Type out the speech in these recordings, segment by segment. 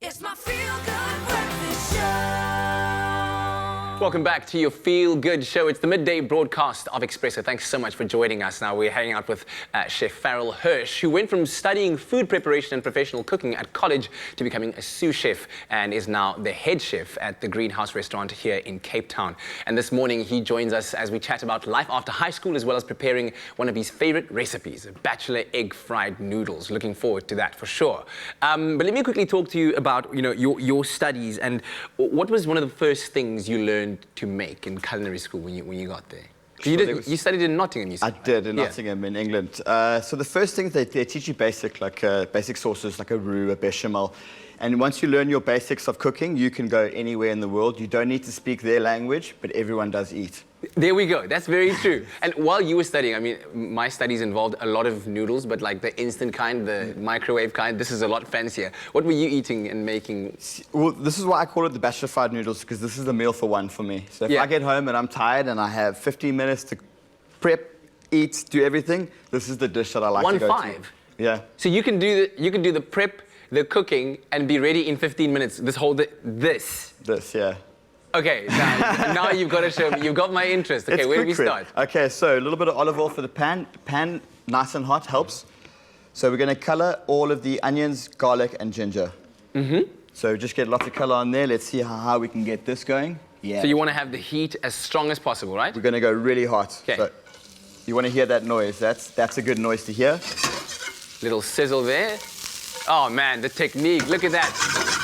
It's my feel-good breakfast show. Welcome back to your Feel Good show. It's the midday broadcast of Espresso. Thanks so much for joining us. Now we're hanging out with Chef Farrel Hirsch, who went from studying food preparation and professional cooking at college to becoming a sous chef and is now the head chef at the Greenhouse restaurant here in Cape Town. And this morning he joins us as we chat about life after high school, as well as preparing one of his favorite recipes, Bachelor egg fried noodles. Looking forward to that for sure. But let me quickly talk to you about your studies, and what was one of the first things you learned to make in culinary school when you got there? You studied in Nottingham, you said? I did, in Nottingham, in England. So the first thing, they teach you basic sauces, like a roux, a bechamel. And once you learn your basics of cooking, you can go anywhere in the world. You don't need to speak their language, but everyone does eat. There we go. That's very true. And while you were studying, I mean, my studies involved a lot of noodles, but like the instant kind, the microwave kind, this is a lot fancier. What were you eating and making? Well, this is why I call it the Bachelor fried noodles, because this is the meal for one for me. So if I get home and I'm tired and I have 15 minutes to prep, eat, do everything, this is the dish that I like to go to. Yeah. So you can do the prep, the cooking, and be ready in 15 minutes. This, yeah. Okay, now you've got to show me. You've got my interest. Okay, where do we start? Okay, so a little bit of olive oil for the pan. Pan nice and hot helps. So we're going to color all of the onions, garlic, and ginger. So just get lots of color on there. Let's see how we can get this going. Yeah. So you want to have the heat as strong as possible, right? We're going to go really hot. Okay. So you want to hear that noise. That's a good noise to hear. Little sizzle there. Oh man, the technique, look at that.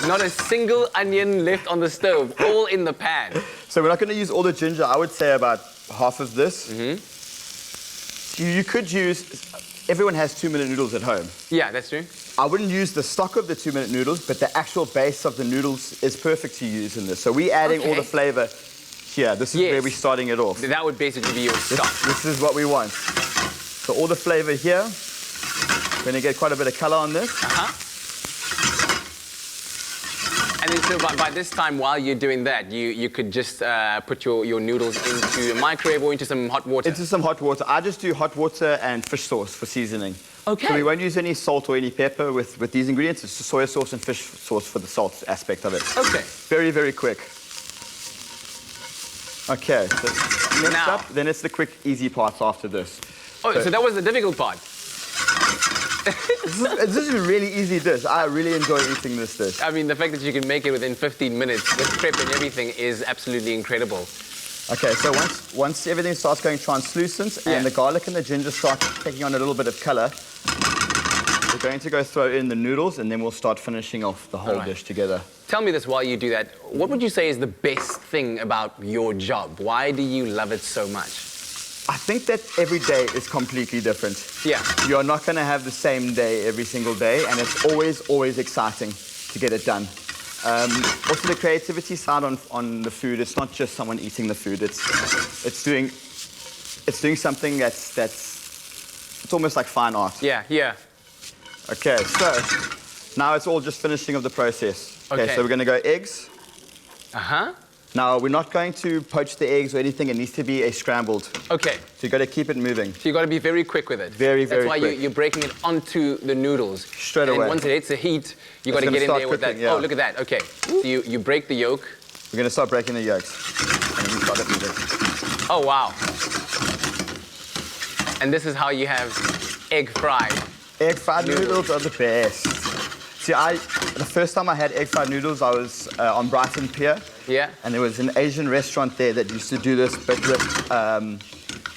Not a single onion left on the stove, all in the pan. So we're not going to use all the ginger. I would say about half of this. You could use, everyone has 2-minute noodles at home. Yeah, that's true. I wouldn't use the stock of the 2-minute noodles, but the actual base of the noodles is perfect to use in this. So we're adding all the flavor here. This is where we're starting it off. That would basically be your stock. This is what we want. So all the flavor here. We're going to get quite a bit of color on this. And then so by this time, while you're doing that, you could just put your noodles into a microwave or into some hot water? Into some hot water. I just do hot water and fish sauce for seasoning. Okay. So we won't use any salt or any pepper with these ingredients. It's just soy sauce and fish sauce for the salt aspect of it. Okay. Very, very quick. Okay, so next up, then it's the quick, easy parts after this. Oh, so that was the difficult part? This is a really easy dish. I really enjoy eating this dish. I mean, the fact that you can make it within 15 minutes with prep and everything is absolutely incredible. Okay, so once everything starts going translucent and the garlic and the ginger start taking on a little bit of color, we're going to go throw in the noodles, and then we'll start finishing off the whole dish together. Tell me this while you do that. What would you say is the best thing about your job? Why do you love it so much? I think that every day is completely different. Yeah. You're not going to have the same day every single day, and it's always exciting to get it done. Also, the creativity side on the food, it's not just someone eating the food. It's doing something that's it's almost like fine art. Yeah. Okay, so now it's all just finishing of the process. Okay, so we're going to go eggs. Now, we're not going to poach the eggs or anything. It needs to be a scrambled. Okay. So you've got to keep it moving. So you've got to be very quick with it. Very quick. That's why you're breaking it onto the noodles. Straight away. And once it hits the heat, you've got to get in there with that. Yeah. Oh, look at that. Okay. So you break the yolk. We're going to start breaking the yolks. And we start it moving. Oh, wow. And this is how you have egg fried. Egg fried noodles are the best. See, the first time I had egg fried noodles, I was on Brighton Pier. Yeah. And there was an Asian restaurant there that used to do this, but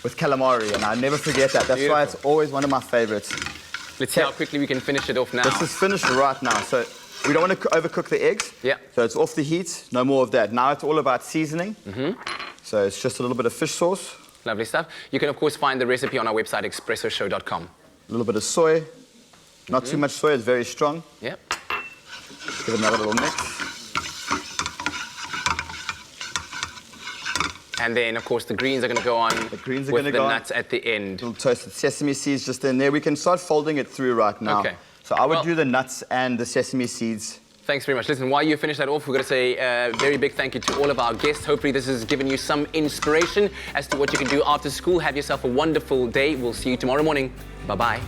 with calamari, and I'll never forget that. That's why it's always one of my favorites. Let's see how quickly we can finish it off now. This is finished right now, so we don't want to overcook the eggs. Yeah. So it's off the heat, no more of that. Now it's all about seasoning. So it's just a little bit of fish sauce. Lovely stuff. You can, of course, find the recipe on our website, expressoshow.com. A little bit of soy. Not too much soy, it's very strong. Yep. Give it another little mix. And then, of course, the greens are going to go on with the nuts at the end. Little toasted sesame seeds just in there. We can start folding it through right now. Okay. So I would do the nuts and the sesame seeds. Thanks very much. Listen, while you finish that off, we're going to say a very big thank you to all of our guests. Hopefully this has given you some inspiration as to what you can do after school. Have yourself a wonderful day. We'll see you tomorrow morning. Bye-bye.